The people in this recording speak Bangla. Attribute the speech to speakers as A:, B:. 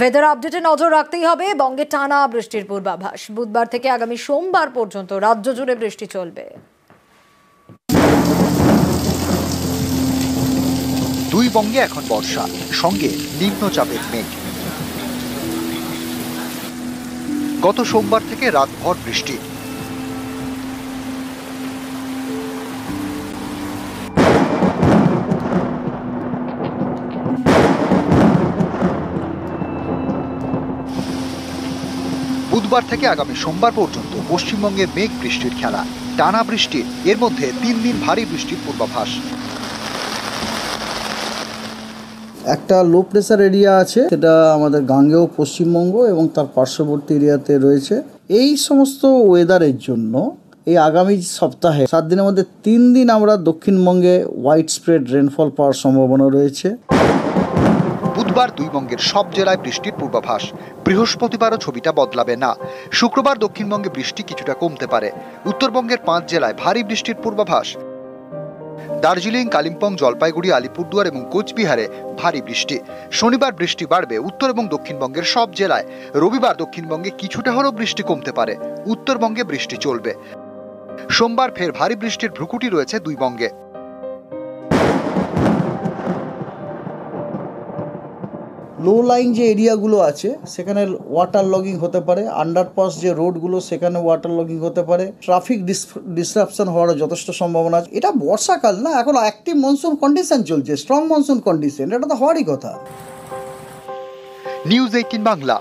A: ওয়েদার আপডেটে নজর রাখতেই হবে। বঙ্গে টানা বৃষ্টির পূর্বাভাস। বুধবার থেকে আগামী সোমবার পর্যন্ত রাজ্য জুড়ে বৃষ্টি চলবে।
B: দুই বঙ্গে এখন বর্ষা, সঙ্গে নিম্নচাপের মেঘ। গত সোমবার থেকে রাতভর বৃষ্টি। বুধবার থেকে আগামী সোমবার পর্যন্ত পশ্চিমবঙ্গে মেঘ বৃষ্টির খেলা। টানা বৃষ্টি, এর মধ্যে 3 দিন ভারী বৃষ্টির পূর্বাভাস।
C: একটা লো প্রেসার এরিয়া আছে, সেটা আমাদের গাঙ্গেয় পশ্চিমবঙ্গ এবং তার পার্শ্ববর্তী এরিয়াতে রয়েছে। এই সমস্ত ওয়েদারের জন্য এই আগামী সপ্তাহে 7 দিনের মধ্যে 3 দিন আমরা দক্ষিণবঙ্গে হোয়াইট স্প্রেড রেনফল পাওয়ার সম্ভাবনা রয়েছে।
B: বুধবার দুই বঙ্গের সব জেলায় বৃষ্টির পূর্বাভাস। বৃহস্পতিবারও ছবিটা বদলাবে না। শুক্রবার দক্ষিণবঙ্গে বৃষ্টি কিছুটা কমতে পারে। উত্তরবঙ্গের 5 জেলায় ভারী বৃষ্টির পূর্বাভাস। দার্জিলিং, কালিম্পং, জলপাইগুড়ি, আলিপুরদুয়ার এবং কোচবিহারে ভারী বৃষ্টি। শনিবার বৃষ্টি বাড়বে উত্তর এবং দক্ষিণবঙ্গের সব জেলায়। রবিবার দক্ষিণবঙ্গে কিছুটা হলেও বৃষ্টি কমতে পারে। উত্তরবঙ্গে বৃষ্টি চলবে। সোমবার ফের ভারী বৃষ্টির ভ্রুকুটি রয়েছে দুই বঙ্গে।
C: লো লাইন যে এরিয়াগুলো আছে সেখানে ওয়াটার লগিং হতে পারে, আন্ডারপাস যে রোডগুলো সেখানে ওয়াটার লগিং হতে পারে, ট্রাফিক ডিসরাপশন হওয়ার যথেষ্ট সম্ভাবনা আছে। এটা বর্ষাকাল না, এখন অ্যাক্টিভ মনসুন কন্ডিশন চলছে, স্ট্রং মনসুন কন্ডিশন, এটা তো হওয়ারই কথা।
B: নিউজ 18 বাংলা।